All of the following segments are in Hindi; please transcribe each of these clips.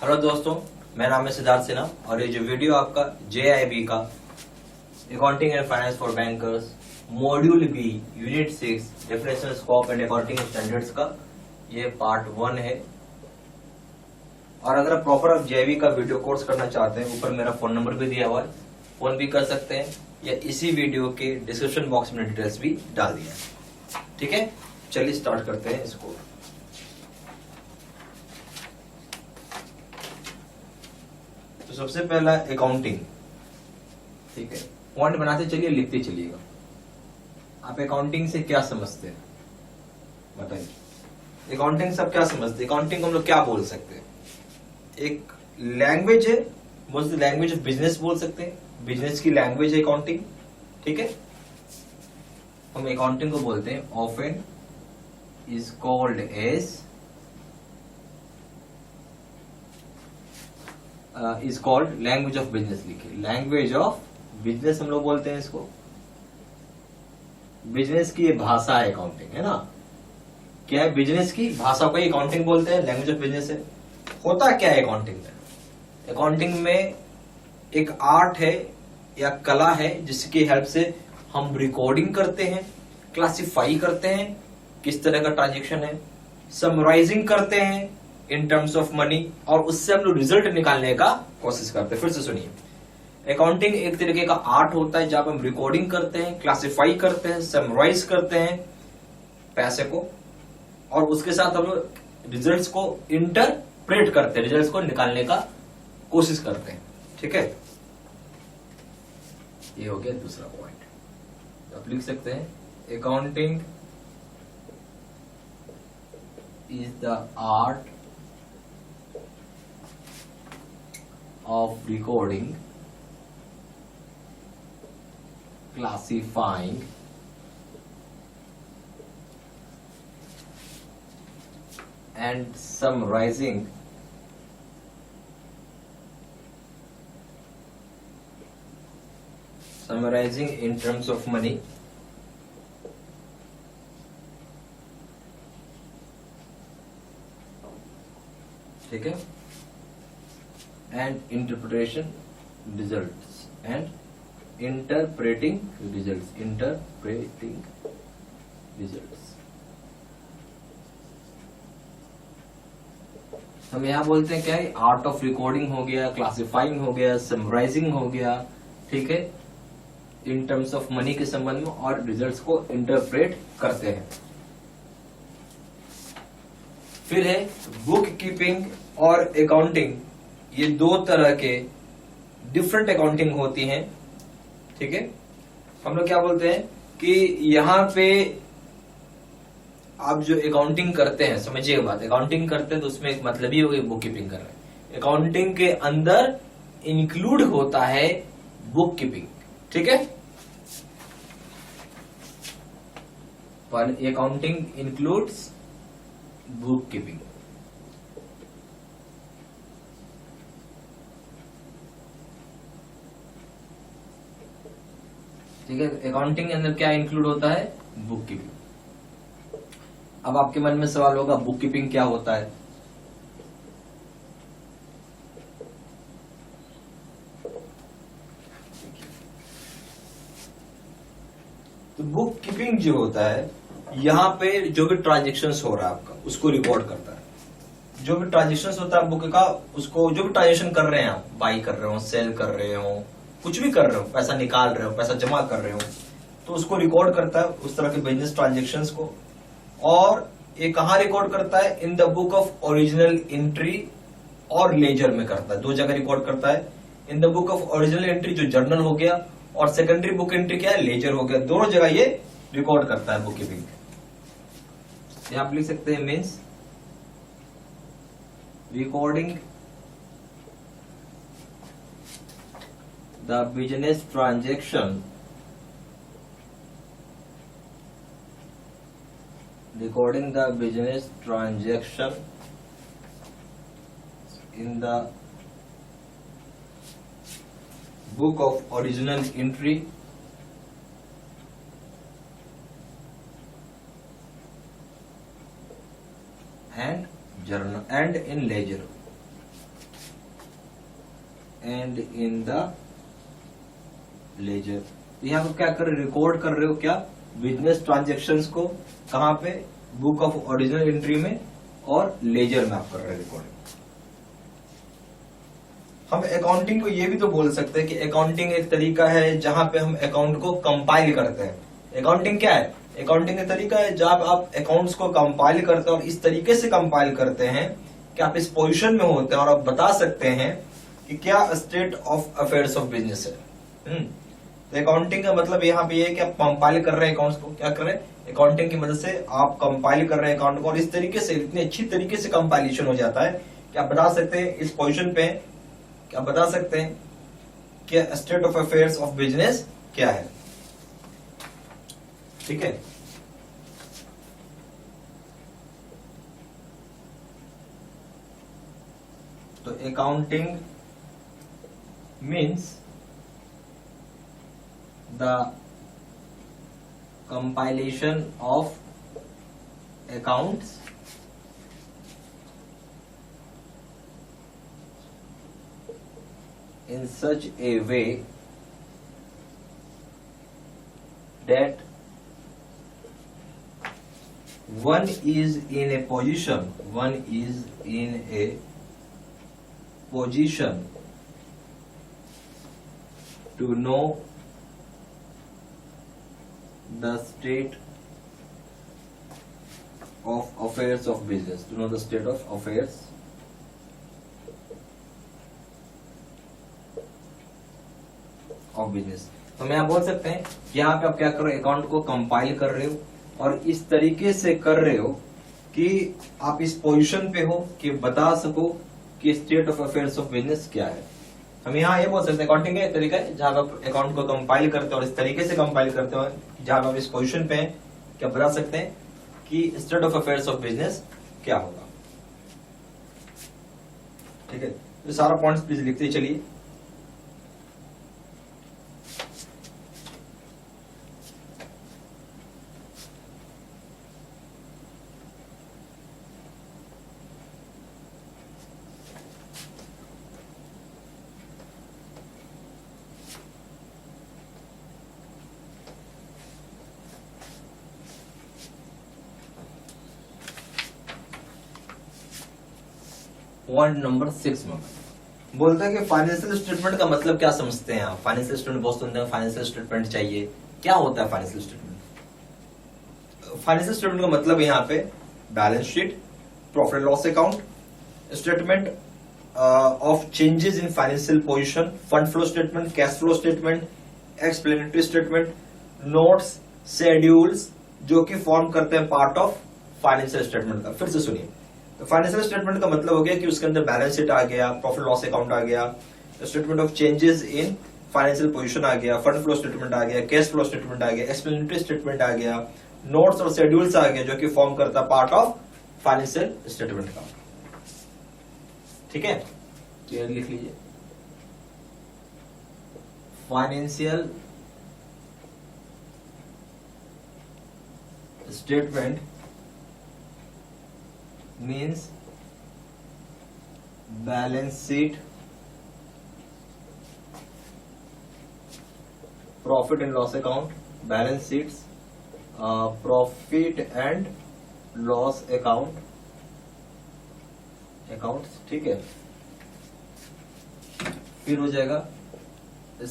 हेलो दोस्तों, मेरा नाम है सिद्धार्थ सिन्हा और ये जो वीडियो आपका JIB का accounting and finance for bankers module B unit 6 definition scope and accounting standards का ये पार्ट 1 है। और अगर आप प्रॉपर आप JIB का वीडियो कोर्स करना चाहते हैं, ऊपर मेरा फोन नंबर भी दिया हुआ है, फोन भी कर सकते हैं या इसी वीडियो के डिस्क्रिप्शन बॉक्स में डिटेल्स भी डाल दिया है। ठीक है, चलिए स्टार्ट करते हैं इसको। तो सबसे पहला अकाउंटिंग, ठीक है, पॉइंट बनाते चलिए, लिखते चलिएगा। आप अकाउंटिंग से क्या समझते हैं बताइए। अकाउंटिंग से आप क्या समझते हैं? अकाउंटिंग हम लोग क्या बोल सकते हैं? एक लैंग्वेज है, मोस्ट लैंग्वेज ऑफ बिजनेस बोल सकते हैं। बिजनेस की लैंग्वेज है अकाउंटिंग। ठीक है, हम अकाउंटिंग को बोलते हैं often is called as is called language of business. लिखिए, लैंग्वेज ऑफ बिजनेस हम लोग बोलते हैं इसको। बिजनेस की ये भाषा है अकाउंटिंग, है ना। क्या है? बिजनेस की भाषा को ही अकाउंटिंग बोलते हैं, लैंग्वेज ऑफ बिजनेस है। होता क्या है अकाउंटिंग में? अकाउंटिंग में एक आर्ट है या कला है जिसकी हेल्प से हम रिकॉर्डिंग करते हैं, क्लासिफाई करते हैं किस तरह का ट्रांजेक्शन है, समराइजिंग करते हैं इन टर्म्स ऑफ मनी, और उससे हम लोग रिजल्ट निकालने का कोशिश करते हैं। फिर से सुनिए, अकाउंटिंग एक तरीके का आर्ट होता है जहां हम रिकॉर्डिंग करते हैं, क्लासिफाई करते हैं, समराइज करते हैं पैसे को, और उसके साथ हम लोग रिजल्ट्स को इंटरप्रेट करते हैं, रिजल्ट्स को निकालने का कोशिश करते हैं। ठीक है, ये हो गया दूसरा पॉइंट। आप लिख सकते हैं accounting is the art of recording, classifying, and summarizing in terms of money, ठीक है, and interpretation results and interpreting results। हम यहां बोलते हैं क्या है? आर्ट ऑफ रिकॉर्डिंग हो गया, क्लासिफाइंग हो गया, समराइजिंग हो गया, ठीक है, इन टर्म्स ऑफ मनी के संबंध में, और रिजल्ट्स को इंटरप्रेट करते हैं। फिर है बुक कीपिंग और अकाउंटिंग। ये दो तरह के डिफरेंट अकाउंटिंग होती हैं। ठीक है, हम लोग क्या बोलते हैं कि यहां पे आप जो अकाउंटिंग करते हैं, समझिएगा बात, अकाउंटिंग करते हैं तो उसमें एक मतलब ही हो गया बुक कीपिंग कर रहे हैं। अकाउंटिंग के अंदर इंक्लूड होता है बुक कीपिंग। ठीक है, पर अकाउंटिंग इंक्लूड्स बुक कीपिंग। ठीक है, अकाउंटिंग के अंदर क्या इंक्लूड होता है? Book keeping. अब आपके मन में सवाल होगा, बुक कीपिंग क्या होता है? तो बुक कीपिंग जो होता है, यहां पे जो भी ट्रांजेक्शन्स हो रहा है आपका, उसको रिकॉर्ड करता है। जो भी ट्रांजेक्शन्स होता है बुक का, उसको जो भी ट्रांजेक्शन कर रहे हैं आप, बाई कर रहे हो, सेल कर रहे हो, कुछ भी कर रहे हो, पैसा निकाल रहे हो, पैसा जमा कर रहे हो, तो उसको रिकॉर्ड करता है, उस तरह के बिजनेस ट्रांजेक्शन्स को। और ये कहां रिकॉर्ड करता है? In the book of original entry और लेजर में करता है। दो जगह रिकॉर्ड करता है। In the book of original entry जो जर्नल हो गया, और सेकेंडरी बुक एंट्री क्या है? लेजर हो गया। दोनों जगह ये रिकॉर्ड करता है बुक कीपिंग। यहां आप लिख सकते हैं means recording the business transaction, recording the business transaction in the book of original entry and journal and in ledger। And in the ledger. यहाँ पे क्या कर रहे, रिकॉर्ड कर रहे हो क्या, बिजनेस ट्रांजेक्शन्स को, कहाँ पे, बुक ऑफ ओरिजिनल एंट्री में और लेजर में आप कर रहे हैं रिकॉर्डिंग। हम अकाउंटिंग को ये भी तो बोल सकते हैं कि अकाउंटिंग एक तरीका है जहां पे हम अकाउंट को कंपाइल करते हैं। अकाउंटिंग क्या है, अकाउंटिंग का तरीका है जब आप अकाउंट्स को कंपाइल करते हैं और इस तरीके से कंपाइल करते हैं कि आप इस पोजीशन में होते हैं और आप बता सकते हैं कि क्या state of affairs of business है। तो अकाउंटिंग का मतलब यहाँ पे ये है कि आप कंपाइल कर रहे हैं अकाउंट्स को, क्या कर रहे हैं, अकाउंटिंग की मदद से आप कंपाइल कर रहे हैं अकाउंट को, और इस तरीके से इतनी अच्छी तरीके से कंपाइलेशन हो जाता है कि आप बता सकते हैं इस पोजीशन पे, क्या बता सकते हैं कि state of affairs of business क्या है। ठीक है, तो accounting means the compilation of accounts in such a way that one is in a position to know the state of affairs of business, to know the state of affairs of business. तो मैं आप बोल सकते हैं यहाँ पे आप क्या कर रहे हो, अकाउंट को कंपाइल कर रहे हो और इस तरीके से कर रहे हो कि आप इस पोजीशन पे हो कि बता सको कि state of affairs of business क्या है। हम यहाँ ये बोल सकते हैं अकाउंटिंग का एक तरीका है जहां आप अकाउंट को कंपाइल करते हो और इस तरीके से कंपाइल करते हो जहां आप इस पोजीशन पे हैं, क्या बता सकते हैं कि state of affairs of business क्या होगा। ठीक है, तो सारा पॉइंट्स प्लीज लिखते चलिए। पॉइंट नंबर 6 में बोलता है कि फाइनेंशियल स्टेटमेंट का मतलब क्या समझते हैं आप। फाइनेंशियल स्टेटमेंट बहुत सुनते हैं, फाइनेंशियल स्टेटमेंट चाहिए, क्या होता है फाइनेंशियल स्टेटमेंट। फाइनेंशियल स्टेटमेंट का मतलब यहाँ पे balance sheet, profit and loss account, statement of changes in financial position, fund flow statement, cash flow statement, explanatory statement, notes, schedules जो कि फॉर्म करते हैं पार्ट ऑफ फाइनेंशियल स्टेटमेंट का। फिर से सुनिए, तो फाइनेंशियल स्टेटमेंट का मतलब हो गया कि उसके अंदर बैलेंस शीट आ गया, प्रॉफिट लॉस अकाउंट आ गया, statement of changes in financial position आ गया, फंड फ्लो स्टेटमेंट आ गया, कैश फ्लो स्टेटमेंट आ गया, एक्सप्लेनेटरी स्टेटमेंट आ गया, नोट्स और शेड्यूल्स आ गया जो कि फॉर्म करता पार्ट ऑफ फाइनेंशियल स्टेटमेंट का। ठीक है, क्लियर लिख लीजिए। Financial statement means balance sheet, profit and loss account, balance sheets, profit and loss accounts। ठीक है, फिर हो जाएगा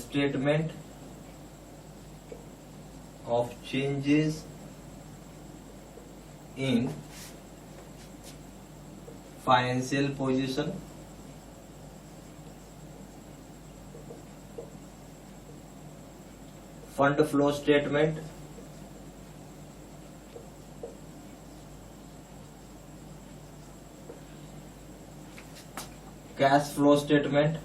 statement of changes in financial position, fund flow statement, cash flow statement,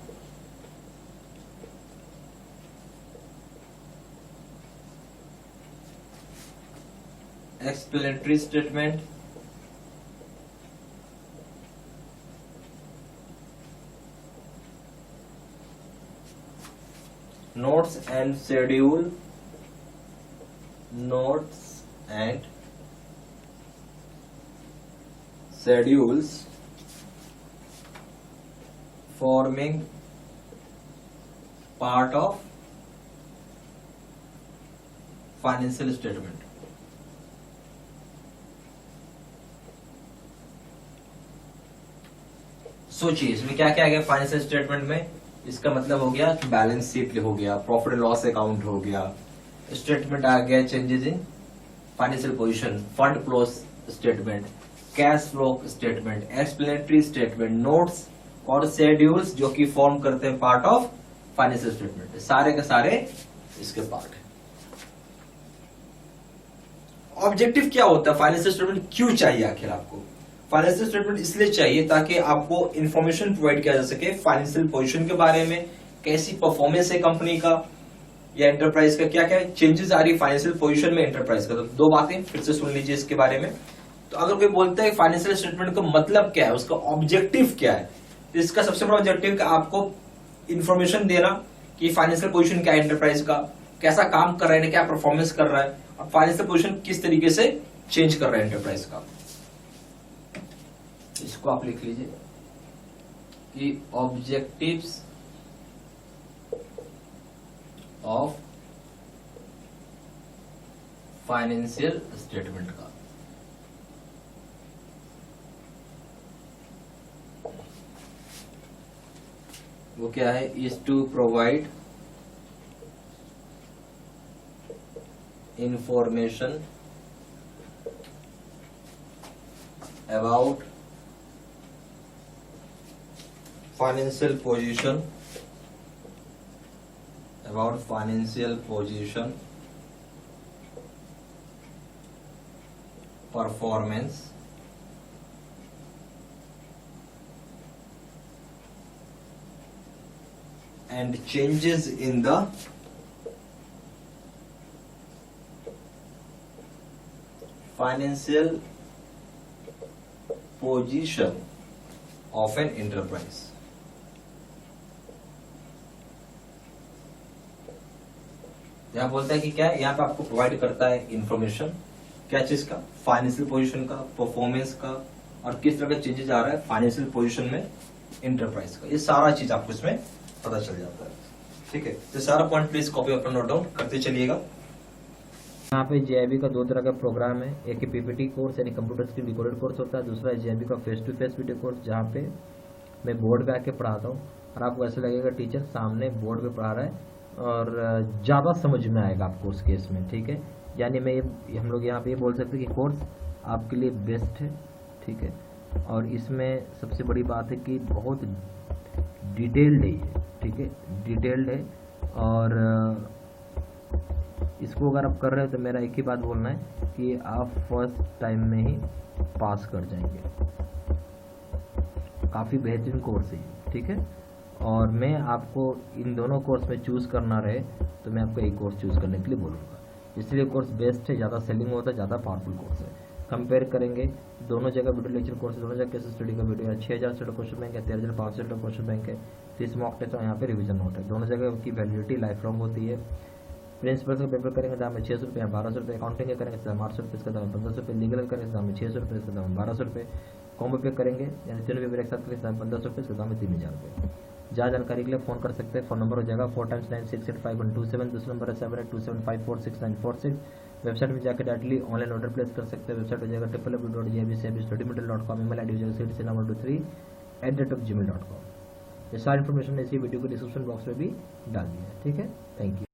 explanatory statement, notes and schedule, notes and schedules forming part of financial statement. सोचिए इसमें क्या क्या आ गया फाइनेंशियल स्टेटमेंट में। इसका मतलब हो गया बैलेंस शीट हो गया, प्रॉफिट एंड लॉस अकाउंट हो गया, स्टेटमेंट आ गया changes in financial position, fund flow statement, cash flow statement, explanatory statement, notes और शेड्यूल्स जो कि फॉर्म करते हैं पार्ट ऑफ फाइनेंशियल स्टेटमेंट। सारे के सारे इसके पार्ट है। ऑब्जेक्टिव क्या होता है, फाइनेंशियल स्टेटमेंट क्यों चाहिए आखिर आपको? फाइनेंशियल स्टेटमेंट इसलिए चाहिए ताकि आपको इंफॉर्मेशन प्रोवाइड किया जा सके फाइनेंशियल पोजीशन के बारे में, कैसी परफॉर्मेंस है कंपनी का या एंटरप्राइज का, क्या क्या चेंजेस आ रही फाइनेंशियल पोजीशन में एंटरप्राइज का। तो दो बातें फिर से सुन लीजिए इसके बारे में। तो अगर कोई बोलता है फाइनेंशियल स्टेटमेंट का मतलब क्या है, उसका ऑब्जेक्टिव क्या है, तो इसका सबसे बड़ा ऑब्जेक्टिव आपको इंफॉर्मेशन देना कि फाइनेंशियल पोजीशन क्या है एंटरप्राइज का, कैसा काम कर रहे हैं, क्या परफॉर्मेंस कर रहा है, और फाइनेंशियल पोजीशन किस तरीके से चेंज कर रहा है एंटरप्राइज का। इसको आप लिख लीजिए कि ऑब्जेक्टिव्स ऑफ फाइनेंशियल स्टेटमेंट का। वो क्या है, is to provide information about financial position, performance, and changes in the financial position of an enterprise। यहाँ बोलता है कि क्या यहाँ पे आपको प्रोवाइड करता है इंफॉर्मेशन, क्या चीज का, फाइनेंशियल पोजीशन का, परफॉर्मेंस का, और किस तरह का चेंजेस आ रहा है फाइनेंशियल पोजीशन में एंटरप्राइज का। ये सारा चीज आपको इसमें पता चल जाता है। ठीक है, तो सारा पॉइंट प्लीज कॉपी अपना नोट डाउन करते चलिएगा। यहाँ पे जेआईबी का दो तरह का प्रोग्राम है, एक पीपीटी कोर्स यानी कंप्यूटर स्क्रीन रिकॉर्डेड कोर्स होता है, दूसरा है जेआईबी का face to face video course, जहाँ पे मैं बोर्ड पे आके पढ़ाता हूँ और आपको ऐसा लगेगा टीचर सामने बोर्ड पे पढ़ा रहा है और ज़्यादा समझ में आएगा आपको उस केस में। ठीक है, यानी मैं ये हम लोग यहाँ पे ये बोल सकते हैं कि कोर्स आपके लिए बेस्ट है। ठीक है, और इसमें सबसे बड़ी बात है कि बहुत डिटेल्ड है ये। ठीक है, डिटेल्ड है, और इसको अगर आप कर रहे हो तो मेरा एक ही बात बोलना है कि आप फर्स्ट टाइम में ही पास कर जाएंगे। काफ़ी बेहतरीन कोर्स है। ठीक है, और मैं आपको इन दोनों कोर्स में चूज़ करना रहे तो मैं आपको एक कोर्स चूज़ करने के लिए बोलूँगा। इसलिए कोर्स बेस्ट है, ज़्यादा सेलिंग होता है, ज़्यादा पावरफुल कोर्स है। कंपेयर करेंगे दोनों जगह वीडियो लेक्चर कोर्स, दोनों जगह केस स्टडी का वीडियो है, 6000 से क्वेश्चन बैंक है, 13500 का क्वेश्चन बैंक है, 30 मॉक टेस्ट और यहाँ पे रिवीजन नोट है। दोनों जगह की वैलिडिटी लाइफ लॉन्ग होती है। प्रिंसिपल का पेपर करेंगे दाम में 600 रुपये, 1200 रुपये, अकाउंटिंग का करेंगे दाम 800 रुपये, इसका दाम 1500 रुपये, लीगल करेंगे दाम में 600 रुपये, इसका दाम 1200 रुपये, कॉम्बो पे करेंगे यानी तीनों पेपर एक साथ करेंगे दाम 1500 रुपये, इसका दाम है 3000 रुपये। जहाँ जानकारी के लिए फोन कर सकते हैं। फोन नंबर हो जाएगा 4 times 9685127, दूसरा नंबर है 7827546946। वेबसाइट में जाकर डायरेक्टली ऑनलाइन ऑर्डर प्लेस कर सकते हैं। वेबसाइट हो जाएगा www.jbcstudymaterial.com, email ID हो जाएगा cdc3@gmail.com। ये सारी इन्फॉर्मेशन इसी वीडियो को डिस्क्रिप्शन बॉक्स में भी डाल दी है। ठीक है, थैंक यू।